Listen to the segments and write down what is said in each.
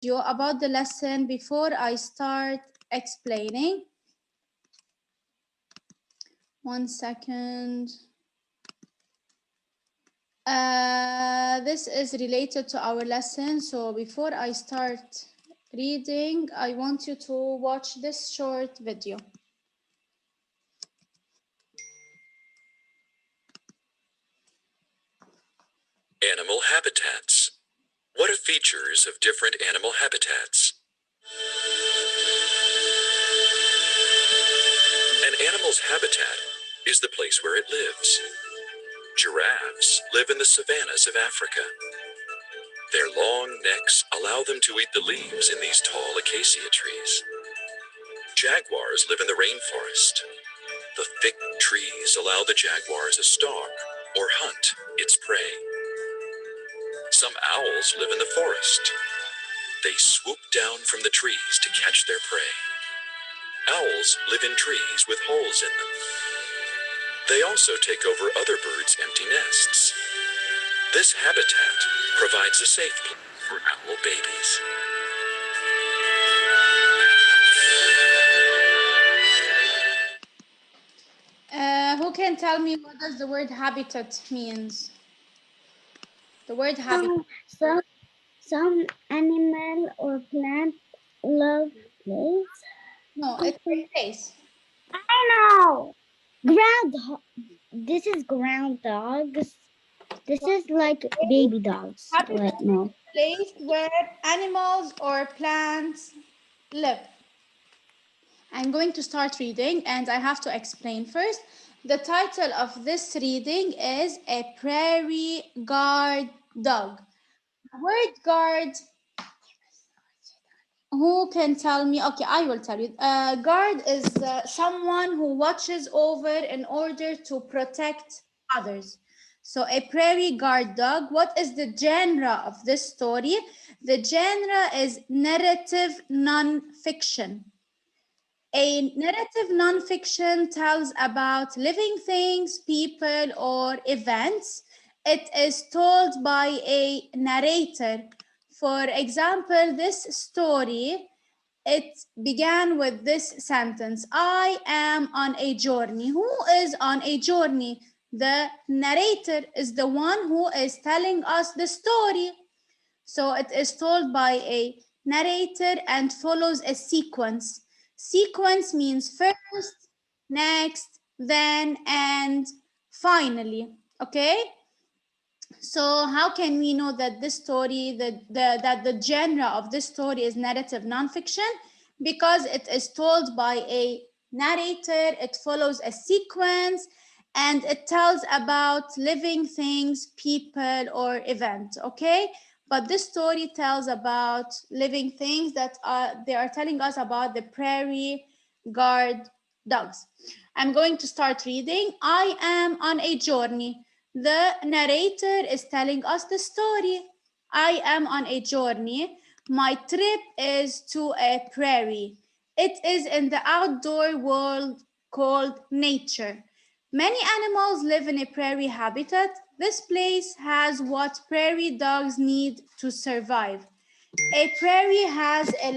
you about the lesson before I start explaining. 1 second. This is related to our lesson, so before I start reading, I want you to watch this short video. Animal habitats. What are features of different animal habitats? An animal's habitat is the place where it lives. Giraffes live in the savannas of Africa. Their long necks allow them to eat the leaves in these tall acacia trees. Jaguars live in the rainforest. The thick trees allow the jaguars to stalk or hunt its prey. Some owls live in the forest. They swoop down from the trees to catch their prey. Owls live in trees with holes in them. They also take over other birds' empty nests. This habitat provides a safe place for owl babies. Who can tell me what does the word habitat means? The word habitat. Some animal or plant love place. No, it's a place. I know. Groundhog. This is ground dogs. This is like baby dogs. Habitat Wait, no. Place where animals or plants live. I'm going to start reading and I have to explain first. The title of this reading is A Prairie Guard Dog. The word guard, who can tell me? Okay, I will tell you. Guard is someone who watches over in order to protect others. So a prairie guard dog. What is the genre of this story? The genre is narrative non-fiction. A narrative non-fiction tells about living things, people, or events. It is told by a narrator. For example, this story, it began with this sentence: I am on a journey. Who is on a journey? The narrator is the one who is telling us the story. So it is told by a narrator and follows a sequence. Sequence means first, next, then, and finally. Okay? So how can we know that this story, that the genre of this story is narrative nonfiction? Because it is told by a narrator, it follows a sequence, and it tells about living things, people, or event. Okay? But this story tells about living things that they are telling us about the prairie guard dogs. I'm going to start reading. I am on a journey. The narrator is telling us the story. I am on a journey. My trip is to a prairie. It is in the outdoor world called nature. Many animals live in a prairie habitat. This place has what prairie dogs need to survive. A prairie has a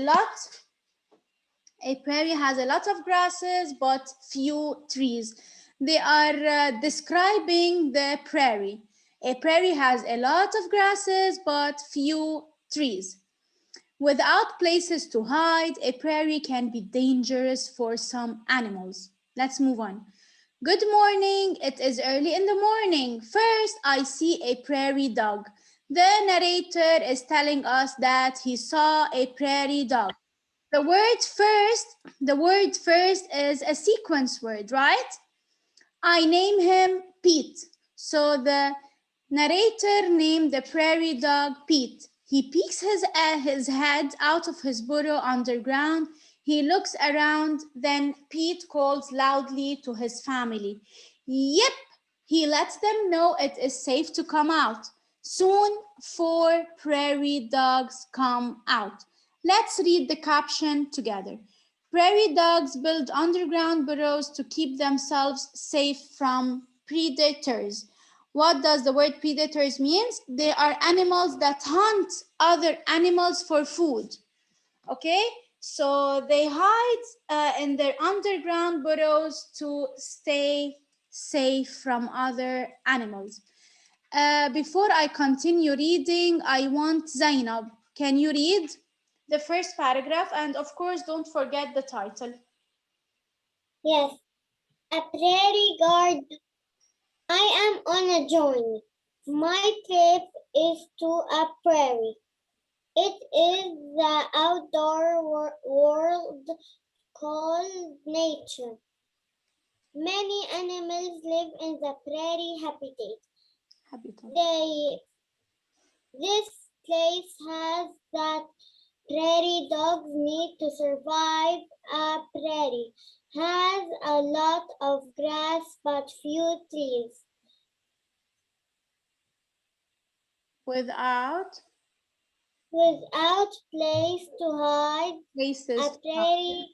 lot of grasses but few trees. They are describing the prairie. A prairie has a lot of grasses but few trees. Without places to hide, a prairie can be dangerous for some animals. Let's move on. Good morning. It is early in the morning. First, I see a prairie dog. The narrator is telling us that he saw a prairie dog. The word first is a sequence word, right? I name him Pete. So the narrator named the prairie dog Pete. He peeks his head out of his burrow underground. He looks around, then Pete calls loudly to his family. Yep, he lets them know it is safe to come out. Soon, 4 prairie dogs come out. Let's read the caption together. Prairie dogs build underground burrows to keep themselves safe from predators. What does the word predators means? They are animals that hunt other animals for food. Okay, so they hide in their underground burrows to stay safe from other animals. Before I continue reading, I want Zainab. Can you read the first paragraph? And of course, don't forget the title. Yes. A prairie guard. I am on a journey. My trip is to a prairie. It is the outdoor world called nature. Many animals live in the prairie habitat. This place has that prairie dogs need to survive. A prairie has a lot of grass but few trees. Without Place to hide, places. a prairie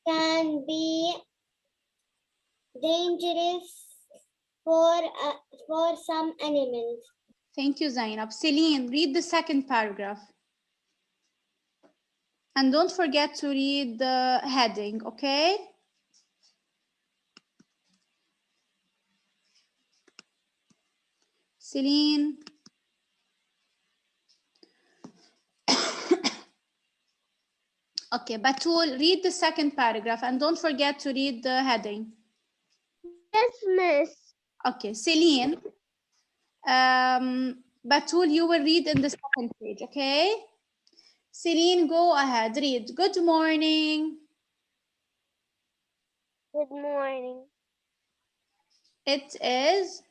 can be dangerous for some animals. Thank you, Zainab. Celine, read the second paragraph. And don't forget to read the heading, okay? Celine. Okay, Batul, read the second paragraph and don't forget to read the heading. Yes, miss. Okay, Celine. Batul, you will read in the second page, okay? Celine, go ahead, read. Good morning. Good morning. It is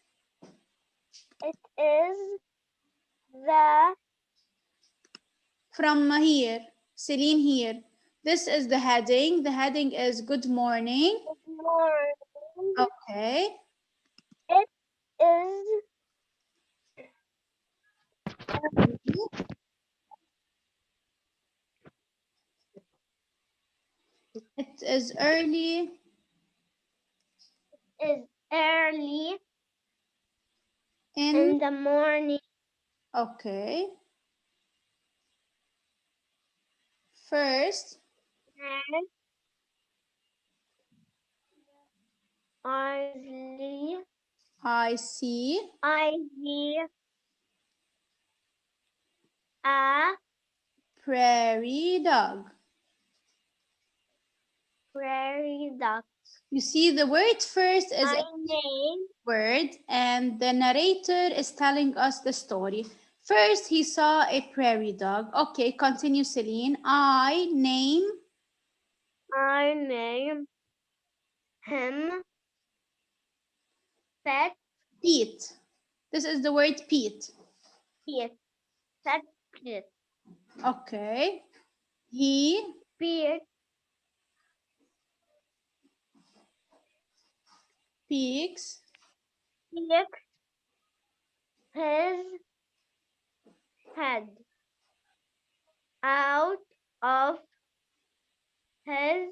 The from here. Celine here. This is the heading. The heading is good morning. good morning. Okay. It is It is early early in. in the morning. Okay. First, And I see I see a prairie dog. prairie dog. You see, the word first is My a name word, and the narrator is telling us the story. First, he saw a prairie dog. Okay, continue, Celine. I name him Pet Pete. This is the word Pete. Pete. Pet Pete. Okay. He Pete peeks picks his head out of his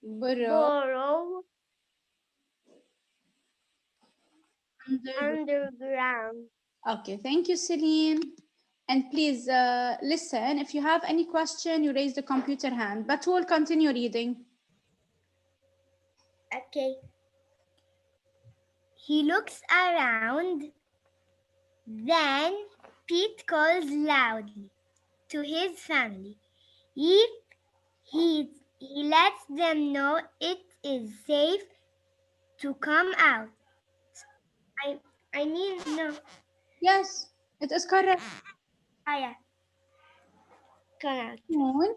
burrow burrow under. underground. Okay, thank you, Celine. And please listen. If you have any question, you raise the computer hand. But we'll continue reading. Okay. He looks around. Then Pete calls loudly to his family. He lets them know it is safe to come out. I mean no. Yes, it is correct. Ah yeah. Come out. Soon,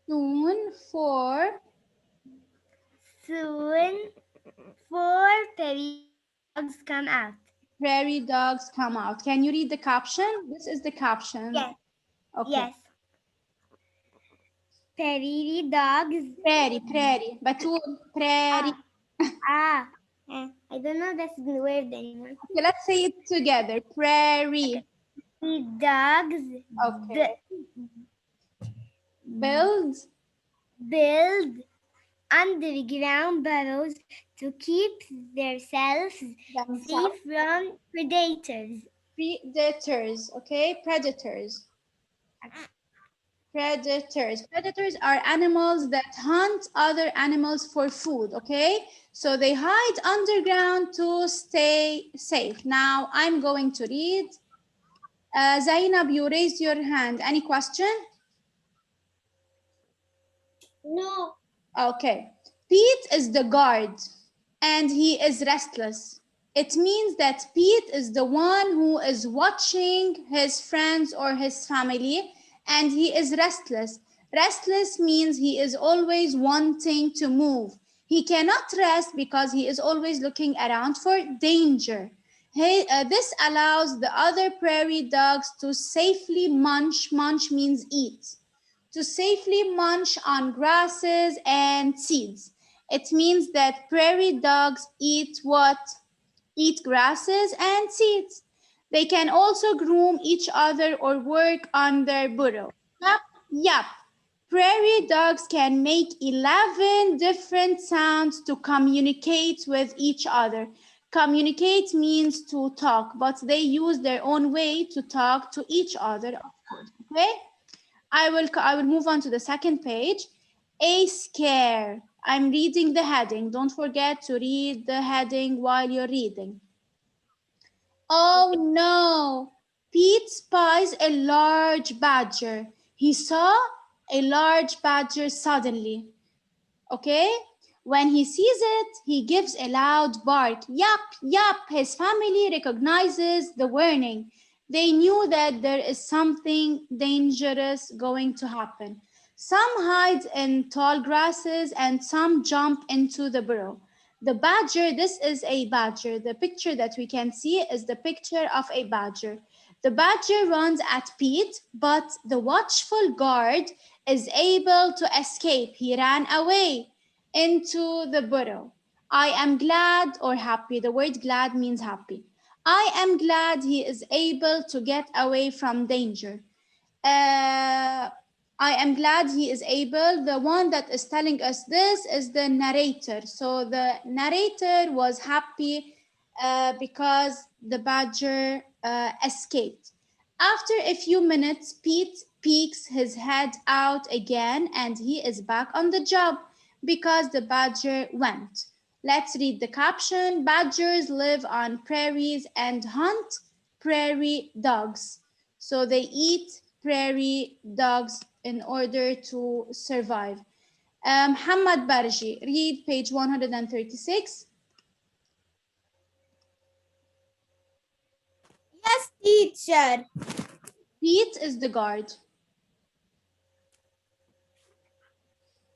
soon for Soon 4 prairie dogs come out. prairie dogs come out. Can you read the caption? This is the caption. Yes. Okay. Yes. Prairie dogs. Prairie. Batul, prairie. I don't know this word anymore. Okay, let's say it together. Prairie. Prairie dogs Okay. Build build underground burrows to keep themselves safe from predators. Predators, okay? Predators. Predators are animals that hunt other animals for food, okay? So they hide underground to stay safe. Now I'm going to read. Zainab, you raised your hand. Any question? No. Okay. Pete is the guard and he is restless. It means that Pete is the one who is watching his friends or his family and he is restless. Restless means he is always wanting to move. He cannot rest because he is always looking around for danger. This allows the other prairie dogs to safely munch. Munch means eat, to safely munch on grasses and seeds. It means that prairie dogs eat what? Eat grasses and seeds. They can also groom each other or work on their burrow. Yup, yup. Prairie dogs can make 11 different sounds to communicate with each other. Communicate means to talk, but they use their own way to talk to each other, of course. Okay? I will move on to the second page. A scare. I'm reading the heading. Don't forget to read the heading while you're reading. Oh no! Pete spies a large badger. He saw a large badger suddenly. Okay? When he sees it, he gives a loud bark. Yup, yup, his family recognizes the warning. They knew that there is something dangerous going to happen. Some hide in tall grasses and some jump into the burrow. The badger, this is a badger. The picture that we can see is the picture of a badger. The badger runs at Pete, but the watchful guard is able to escape. He ran away into the burrow. I am glad or happy. The word glad means happy. I am glad he is able to get away from danger. Uh, I am glad he is able. The one that is telling us this is the narrator. So the narrator was happy because the badger escaped. After a few minutes, Pete peeks his head out again and he is back on the job because the badger went. Let's read the caption. Badgers live on prairies and hunt prairie dogs. So they eat prairie dogs in order to survive. Muhammad Barji, read page 136. Yes, teacher. Pete is the guard.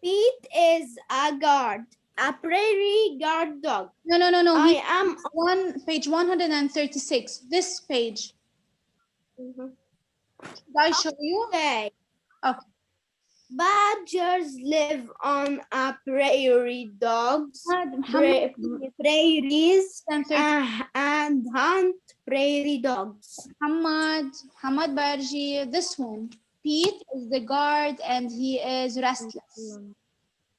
Pete is a guard, a prairie guard dog. No. I am Page 136. This page. Should I show you? okay. Okay. Badgers live on a prairie dogs, Muhammad, prairies, 130. and hunt prairie dogs. Muhammad Barji, this one. Pete is the guard and he is restless.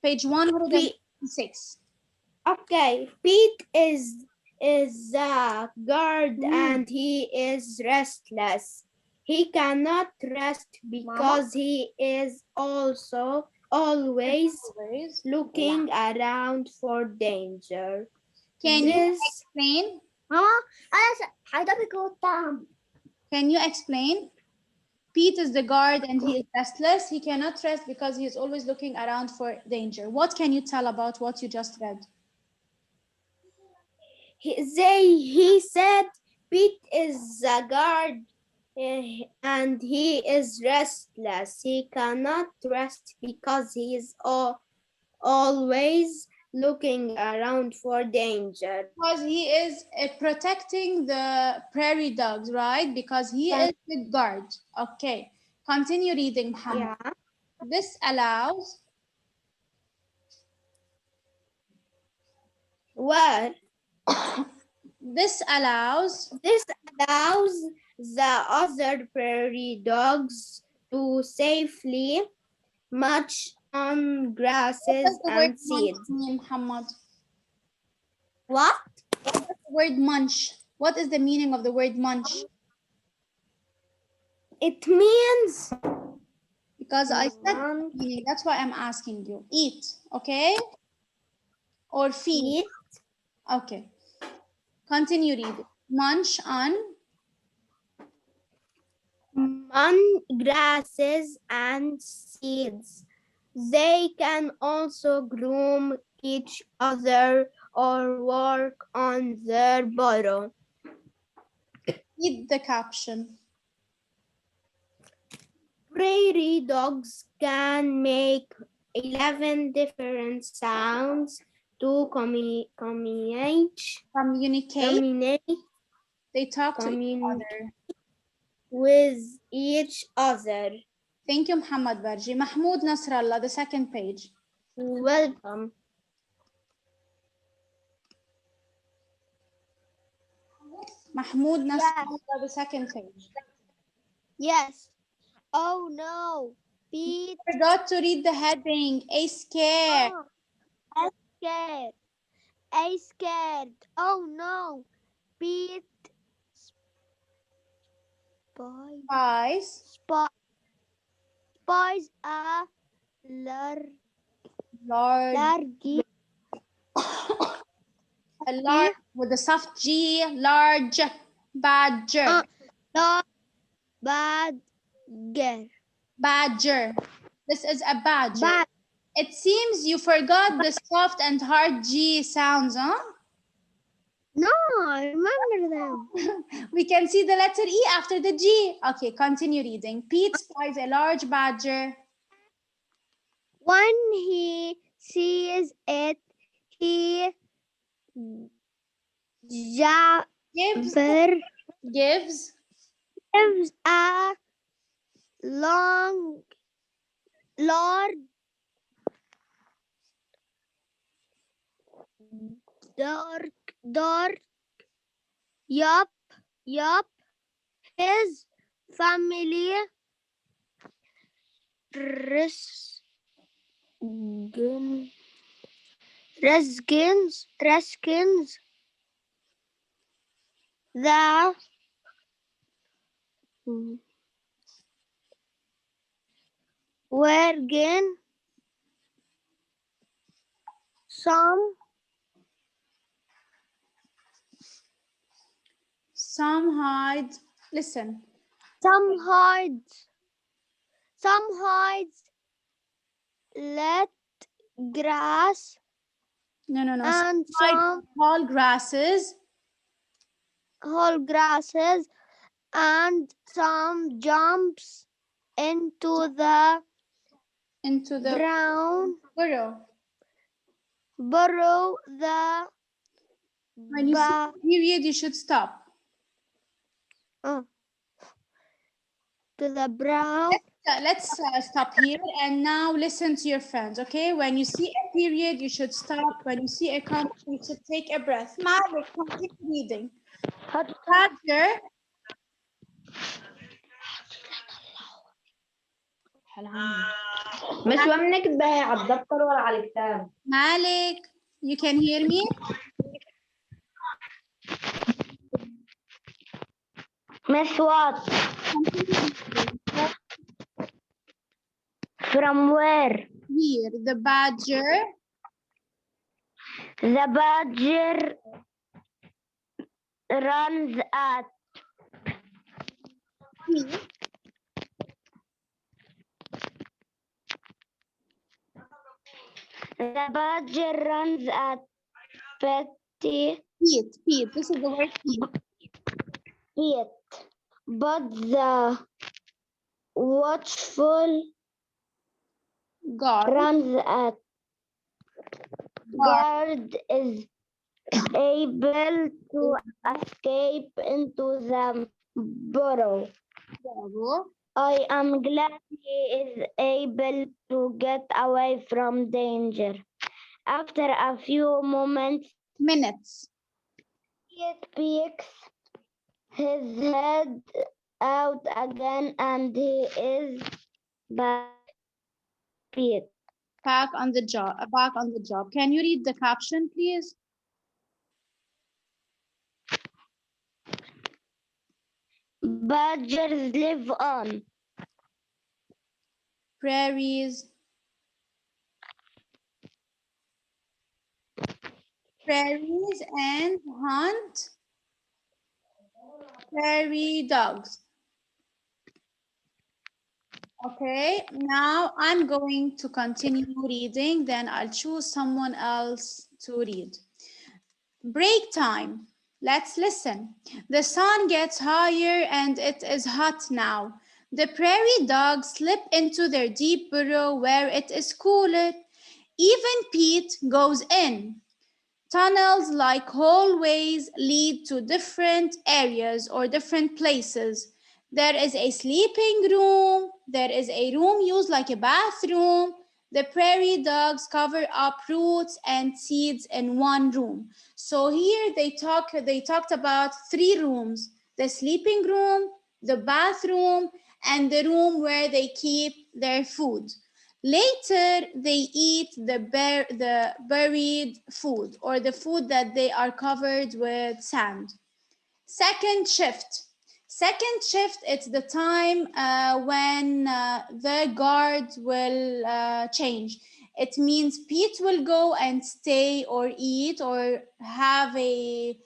Page 136. Okay, Pete is a guard and he is restless. He cannot rest because he is also always looking around for danger. Can you explain? Can you explain? Pete is the guard and he is restless. He cannot rest because he is always looking around for danger. What can you tell about what you just read? He said Pete is a guard and he is restless. He cannot rest because he is always looking around for danger. Because he is protecting the prairie dogs, right? Because he is the guard. Okay. Continue reading, Muhammad. Yeah. This allows What? this allows the other prairie dogs to safely march on What does grasses the word and munch seeds. mean, Muhammad? What? What does the word munch? What is the meaning of the word munch? It means Because I said munch, meaning, that's why I'm asking you. Eat, okay? Or feed. eat Okay. Continue reading. Munch on on grasses and seeds. They can also groom each other or work on their burrow. read the caption. Prairie dogs can make 11 different sounds to communicate. They talk to each Communicate other. with each other. Thank you, Muhammad Barji. Mahmoud Nasrallah, the second page. Welcome. Mahmoud Nasrallah, the second page. Yes. Oh no, Pete. Forgot to read the heading. A scare. I'm scared. I'm scared. Oh no, Pete. Spies. Spies a Large. A large with a soft G. Large badger. badger. Badger. This is a badger. It seems you forgot the soft and hard G sounds, huh? No, I remember them. We can see the letter E after the G. Okay, continue reading. Pete spies a large badger. When he sees it, he Gives a long, large, dark, yup, his family Reskins the wagon some hide. Listen. some hides let grass No. and some tall grasses. whole grasses and some jumps into the brown burrow. When you see period, you should stop. To the brown. Let's stop here and now listen to your friends, okay? When you see a period, you should stop. When you see a comma, you should take a breath. Malik, keep reading. Badger. مش وين نكتبها هي على الدفتر ولا على الكتاب. Malik, you can hear me? Miss what? From where? Here, the badger. The badger runs at. The badger runs at Pete. This is the word Pete. But the watchful runs at guard is able to escape into the burrow. I am glad he is able to get away from danger. After a few minutes. He peeks his head out again and he is back. Pete. Back on the job. Back on the job. Can you read the caption, please? Badgers live on Prairies. Prairies and hunt prairie dogs. Okay, now I'm going to continue reading, then I'll choose someone else to read. Break time. Let's listen. The sun gets higher and it is hot now. The prairie dogs slip into their deep burrow where it is cooler. Even Pete goes in. Tunnels like hallways lead to different areas or different places. There is a sleeping room, there is a room used like a bathroom. The prairie dogs cover up roots and seeds in one room. So here they talked about three rooms: the sleeping room, the bathroom, and the room where they keep their food. Later, they eat the buried food or the food that they are covered with sand. Second shift. Second shift, it's the time when the guard will change. It means Pete will go and stay or eat or have a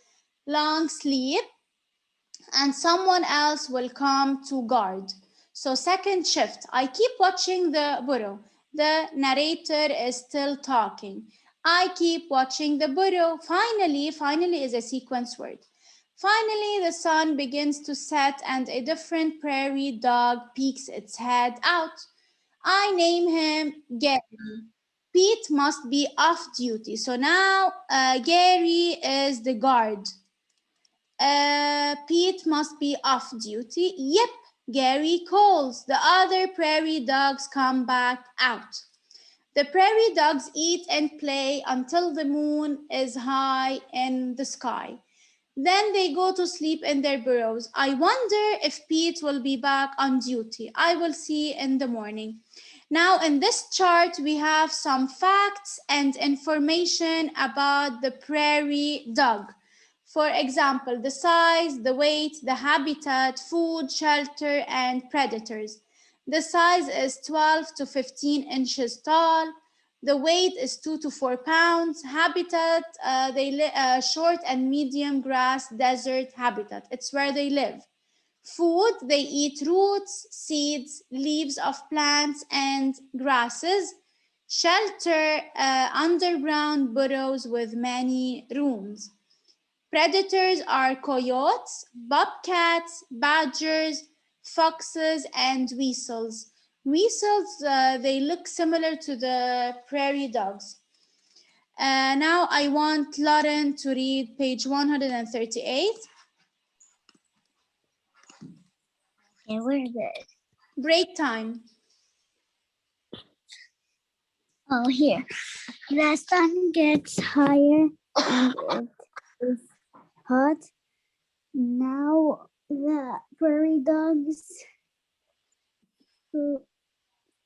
long sleep, and someone else will come to guard. So, second shift, I keep watching the burrow. The narrator is still talking. I keep watching the burrow. Finally is a sequence word. Finally, the sun begins to set and a different prairie dog peeks its head out. I name him Gary. Pete must be off duty. So now Gary is the guard. Pete must be off duty. Yep, Gary calls. The other prairie dogs come back out. The prairie dogs eat and play until the moon is high in the sky. Then they go to sleep in their burrows. I wonder if Pete will be back on duty. I will see in the morning. Now, in this chart, we have some facts and information about the prairie dog. For example, the size, the weight, the habitat, food, shelter, and predators. The size is 12 to 15 inches tall. The weight is 2 to 4 pounds. Habitat, short and medium grass desert habitat. It's where they live. Food, they eat roots, seeds, leaves of plants, and grasses. Shelter, underground burrows with many rooms. Predators are coyotes, bobcats, badgers, foxes, and weasels. Weasels, they look similar to the prairie dogs. Now I want Lauren to read page 138. Okay, where is it? Break time. Oh, here. The sun gets higher and it is hot. Now the prairie dogs sleep,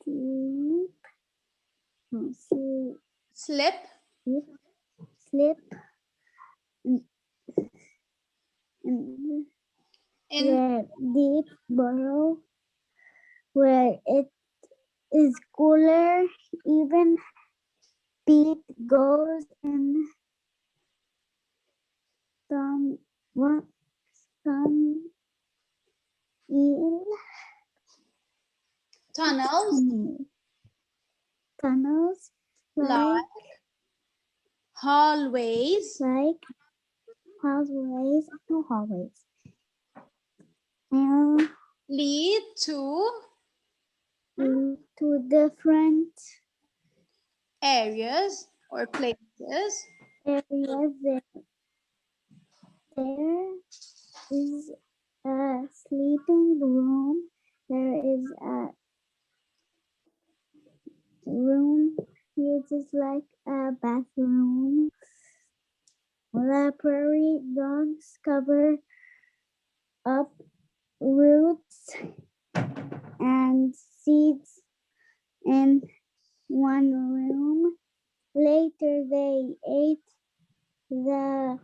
sleep, Slip. sleep in In their deep burrow where it is cooler. Even Pete goes in some sun eel tunnels tunnels like hallways like hallways, no hallways, and lead to different areas or places. areas. There is a sleeping room. There is a room used like a bathroom. The prairie dogs cover up roots and seeds in one room. Later, they ate the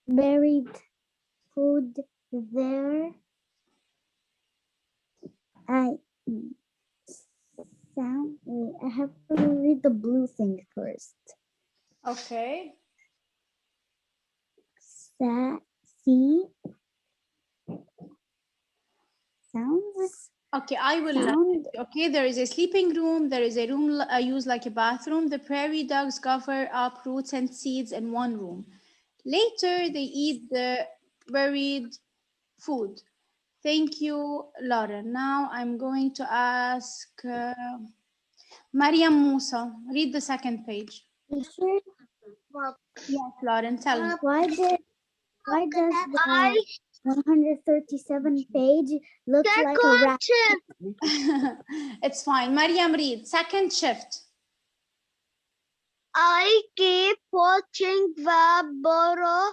buried food there. I Wait, I have to read the blue thing first. Okay. See sounds. Okay, I will. Okay, there is a sleeping room. There is a room used like a bathroom. The prairie dogs cover up roots and seeds in one room. Later, they eat the buried food. Thank you, Lauren. Now I'm going to ask Mariam Musa. Read the second page. Teacher, Yes, Lauren, tell me. why does the 137 page look like a rat? It's fine. Mariam, read. Second shift. I keep watching the burrow.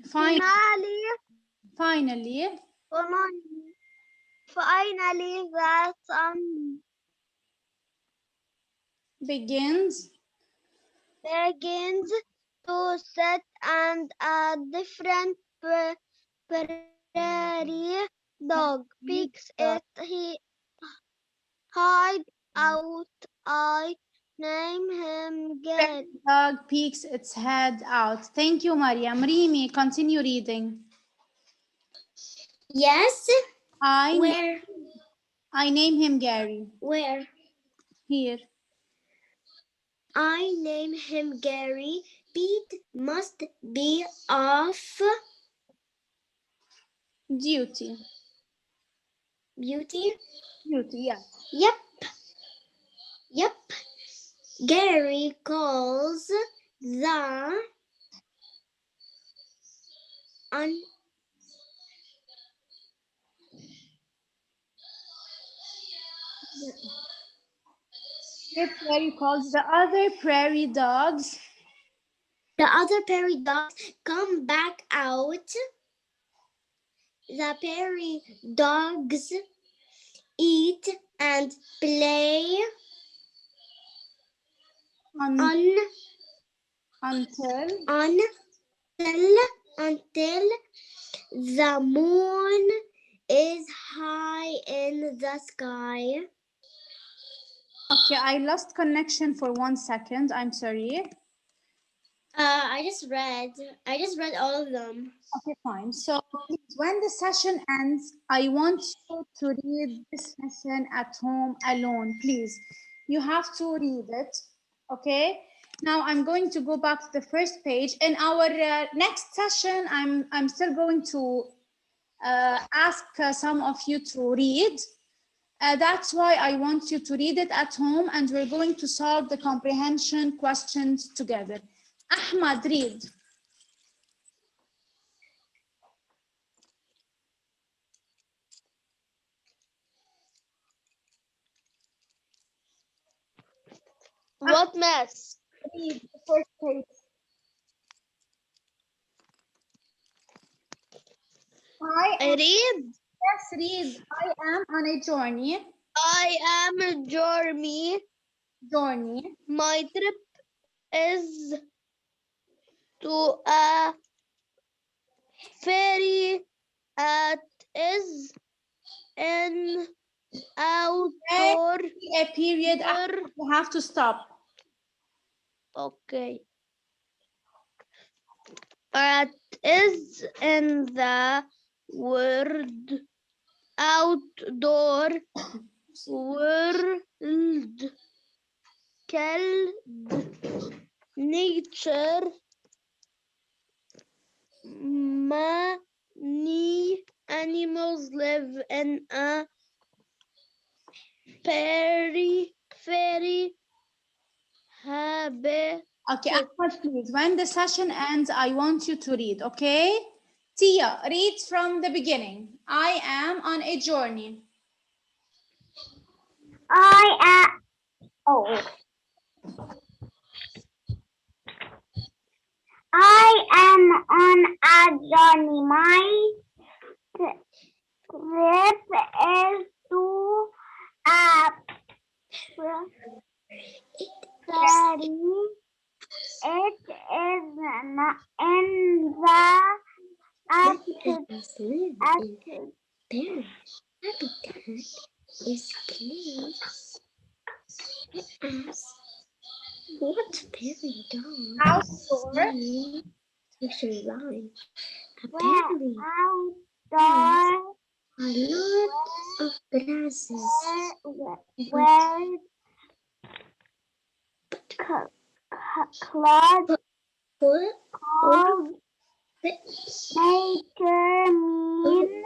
Fine. Finally, Finally, the sun begins. begins to set, and a different prairie dog picks it. He hide out. I name him Gary. Dog peeks its head out. Thank you, Mariam. Rimi, continue reading. Yes. I name him Gary. Where? Here. I name him Gary. Pete must be off Duty. beauty. Duty, yeah. Yep. Gary calls the The prairie calls the other prairie dogs. the other prairie dogs come back out. The prairie dogs eat and play until the moon is high in the sky. Okay, I lost connection for 1 second. I'm sorry. I just read all of them. Okay, fine. So please, when the session ends, I want you to read this lesson at home alone, please. You have to read it, okay? Now I'm going to go back to the first page. In our next session, I'm still going to ask some of you to read. That's why I want you to read it at home, and we're going to solve the comprehension questions together. Ahmad, read. What mess? Read the first page. Read. Yes, read. I am on a journey. I am a journey. My trip is to a ferry. It is an outdoor. A period. You have to stop. Okay. It is in the world outdoor world called nature. Many animals live in a very habitat. Okay, Ahmad, please. When the session ends, I want you to read, okay? Tia, read from the beginning. I am on a journey. I am on a journey. My trip is to It is in the Arctic. Their habitat is place as what fairy dogs Outdoor. need to survive. Apparently, Outdoor a lot of grasses, where cloud but cold nature mean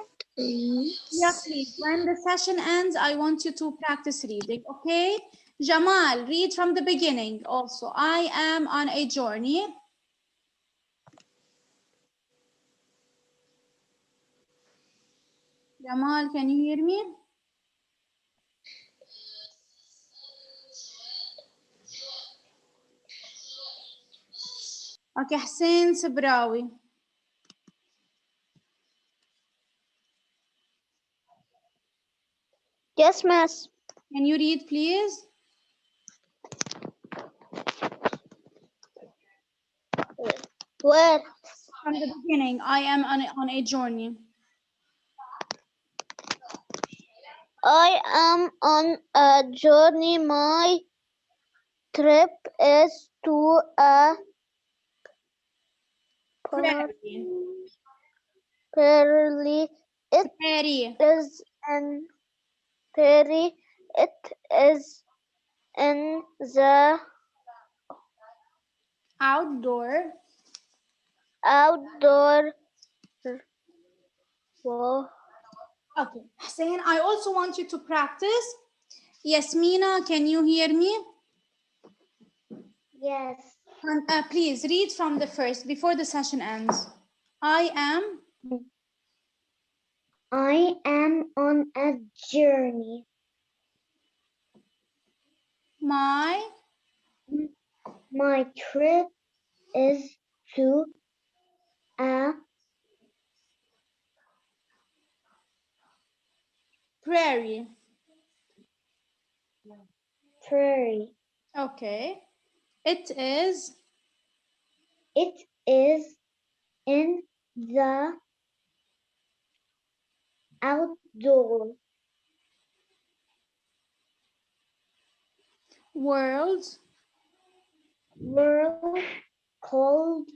Yeah, please. When the session ends, I want you to practice reading, okay? Jamal, read from the beginning also. I am on a journey. Jamal, can you hear me? Okay, Hussein Sabrawi. Yes, miss. Can you read, please? Where? From the beginning, I am on a journey. I am on a journey. My trip is to a Prairie. prairie. It Prairie. is in prairie. It is in the Outdoor. outdoor. Wow. Okay, Hussein, I also want you to practice. Yasmina, can you hear me? Yes. Please read from the first before the session ends. I am on a journey. my My trip is to a prairie. prairie. Okay. It is It is in the outdoor world world cold